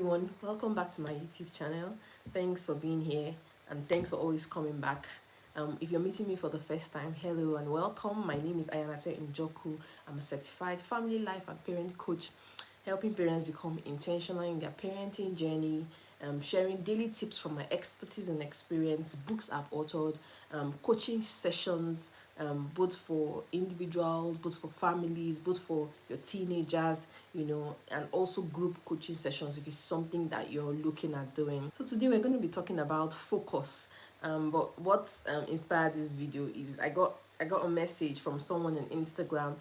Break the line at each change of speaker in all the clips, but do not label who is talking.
everyone, welcome back to my YouTube channel. Thanks for being here and thanks for always coming back. If you're meeting me for the first time, hello and welcome. My name is Ayanate Njoku. I'm a certified family life and parent coach, helping parents become intentional in their parenting journey, sharing daily tips from my expertise and experience, books I've authored, coaching sessions, both for individuals, both for families, both for your teenagers, and also group coaching sessions if it's something that you're looking at doing. So today we're going to be talking about focus. But what inspired this video is I got a message from someone on Instagram.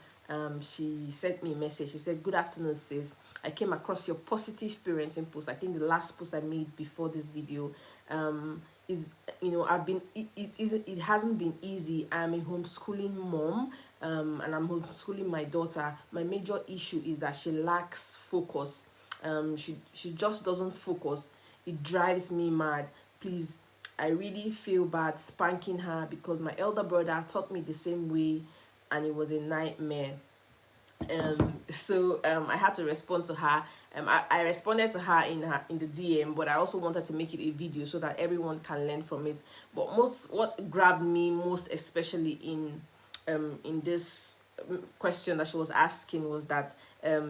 She sent me a message. She said, "Good afternoon, sis. I came across your positive parenting post. I think the last post I made before this video is, it hasn't been easy. I'm a homeschooling mom, and I'm homeschooling my daughter. My major issue is that she lacks focus. She just doesn't focus. It drives me mad. Please, I really feel bad spanking her because my elder brother taught me the same way and it was a nightmare." So I had to respond to her. I responded to her in the DM, but I also wanted to make it a video so that everyone can learn from it. But what grabbed me most, especially in this question that she was asking, was that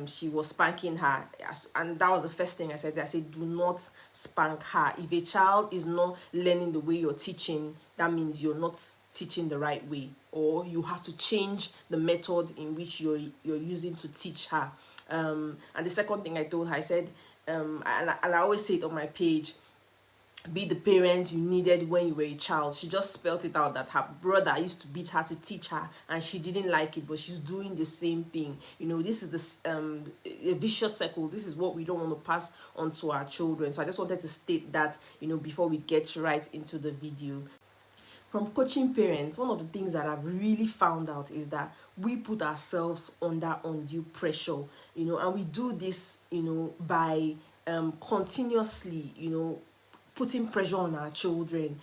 she was spanking her, and that was the first thing I said. I said, do not spank her. If a child is not learning the way you're teaching, that means you're not teaching the right way, or you have to change the method in which you're using to teach her. And the second thing I told her, I said, and I always say it on my page, be the parent you needed when you were a child. She just spelled it out that her brother used to beat her to teach her and she didn't like it, but she's doing the same thing. This is this a vicious circle. This is what we don't want to pass on to our children. So I just wanted to state that, before we get right into the video. From coaching parents, one of the things that I've really found out is that we put ourselves under undue pressure, and we do this, by continuously, putting pressure on our children.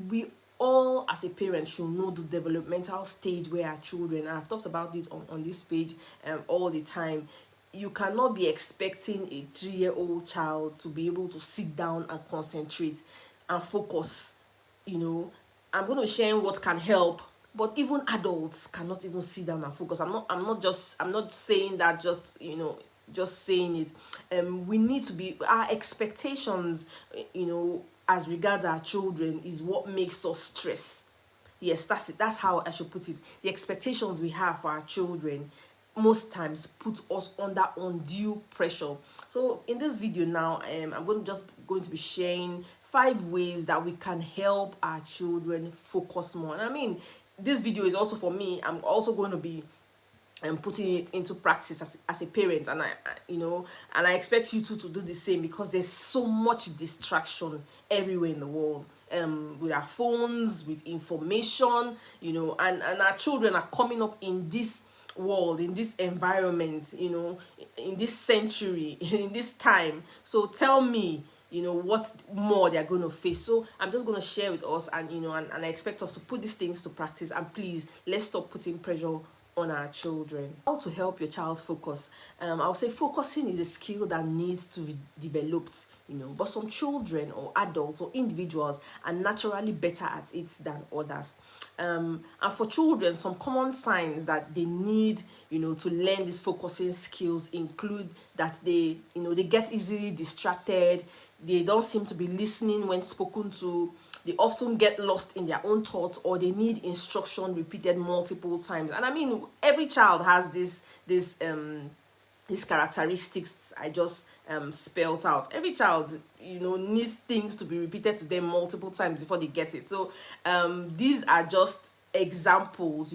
We all, as a parent, should know the developmental stage where our children, and I've talked about it on this page all the time. You cannot be expecting a 3-year-old child to be able to sit down and concentrate and focus. I'm going to share what can help, but even adults cannot even sit down and focus. I'm not saying that just saying it. We need to be, our expectations, as regards our children is what makes us stress. Yes, that's it. That's how I should put it. The expectations we have for our children most times put us under undue pressure. So in this video now, I'm going to be sharing 5 ways that we can help our children focus more. And I mean, this video is also for me. I'm also going to be putting it into practice as a parent, and I expect you to do the same, because there's so much distraction everywhere in the world, with our phones, with information, and our children are coming up in this world, in this environment, in this century, in this time. So tell me, what more they're going to face. So I'm just going to share with us, and and I expect us to put these things to practice. And please, let's stop putting pressure on our children. How to help your child focus? I'll say focusing is a skill that needs to be developed, but some children or adults or individuals are naturally better at it than others. And for children, some common signs that they need, to learn these focusing skills include that they get easily distracted, they don't seem to be listening when spoken to, they often get lost in their own thoughts, or they need instruction repeated multiple times. And I mean, every child has these characteristics I just spelled out. Every child, needs things to be repeated to them multiple times before they get it. So these are just examples,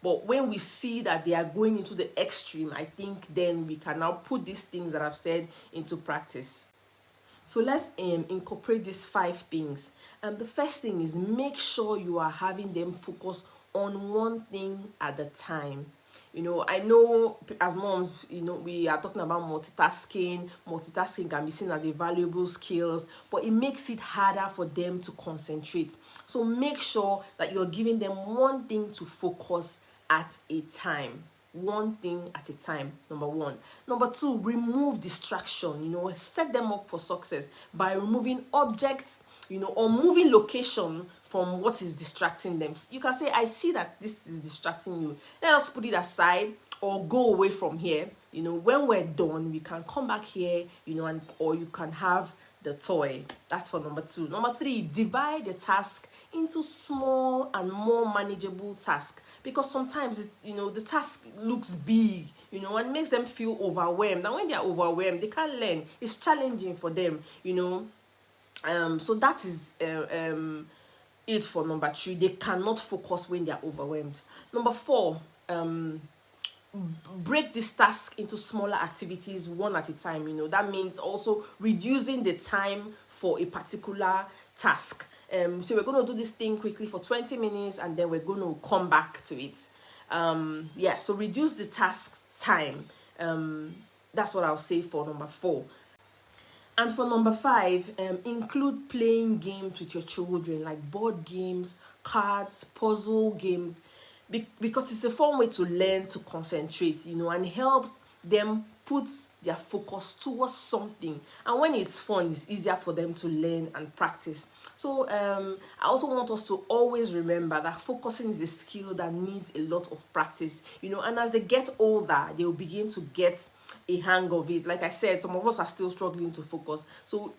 but when we see that they are going into the extreme, I think then we can now put these things that I've said into practice. So let's incorporate these 5 things. The first thing is, make sure you are having them focus on one thing at a time. I know as moms, we are talking about multitasking. Multitasking can be seen as a valuable skill, but it makes it harder for them to concentrate. So make sure that you're giving them one thing to focus at a time. one thing at a time. Number one. Number two, remove distraction. You know, set them up for success by removing objects, you know, or moving location from what is distracting them. You can say, I see that this is distracting you, let us put it aside or go away from here. You know, when we're done, we can come back here, you know, and or you can have the toy. That's for number two. Number three, divide the task into small and more manageable tasks, because sometimes you know, the task looks big, you know, and makes them feel overwhelmed, and when they are overwhelmed, they can't learn. It's challenging for them, you know. So that is it for number three. They cannot focus when they are overwhelmed. Number four, break this task into smaller activities, one at a time. You know, that means also reducing the time for a particular task. So we're going to do this thing quickly for 20 minutes and then we're going to come back to it. Yeah, so reduce the task time. That's what I'll say for number four. And for number five, include playing games with your children, like board games, cards, puzzle games, because it's a fun way to learn to concentrate, you know, and helps them put their focus towards something. And when it's fun, it's easier for them to learn and practice. So I also want us to always remember that focusing is a skill that needs a lot of practice, you know, and as they get older, they will begin to get a hang of it. Like I said, some of us are still struggling to focus. So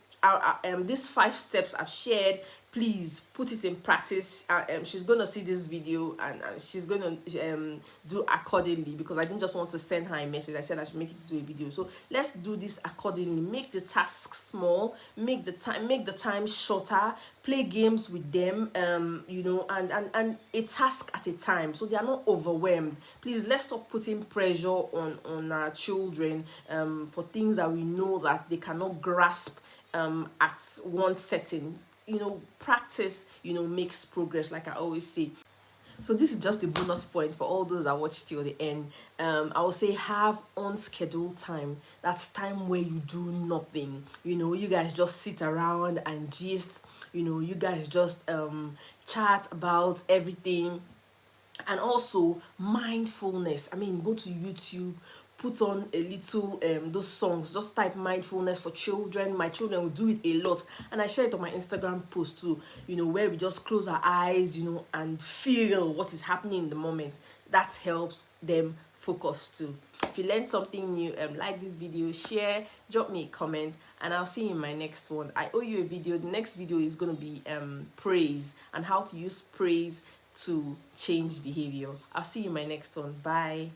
these 5 steps I've shared, please put it in practice. She's going to see this video and she's going to do accordingly, because I didn't just want to send her a message. I said I should make it into a video. So let's do this accordingly. Make the tasks small, make the time shorter, play games with them, you know, and a task at a time, so they are not overwhelmed. Please, let's stop putting pressure on our children for things that we know that they cannot grasp at one setting. You know, practice, you know, makes progress, like I always say. So this is just a bonus point for all those that watch till the end. I will say, have unscheduled time. That's time where you do nothing. You know, you guys just sit around and gist. You know, you guys just chat about everything. And also mindfulness. I mean, go to YouTube, put on a little those songs, just type mindfulness for children. My children will do it a lot, and I share it on my Instagram post too, you know, where we just close our eyes, you know, and feel what is happening in the moment. That helps them focus too. If you learned something new, like this video, share, drop me a comment, and I'll see you in my next one. I owe you a video. The next video is going to be praise and how to use praise to change behavior. I'll see you in my next one. Bye.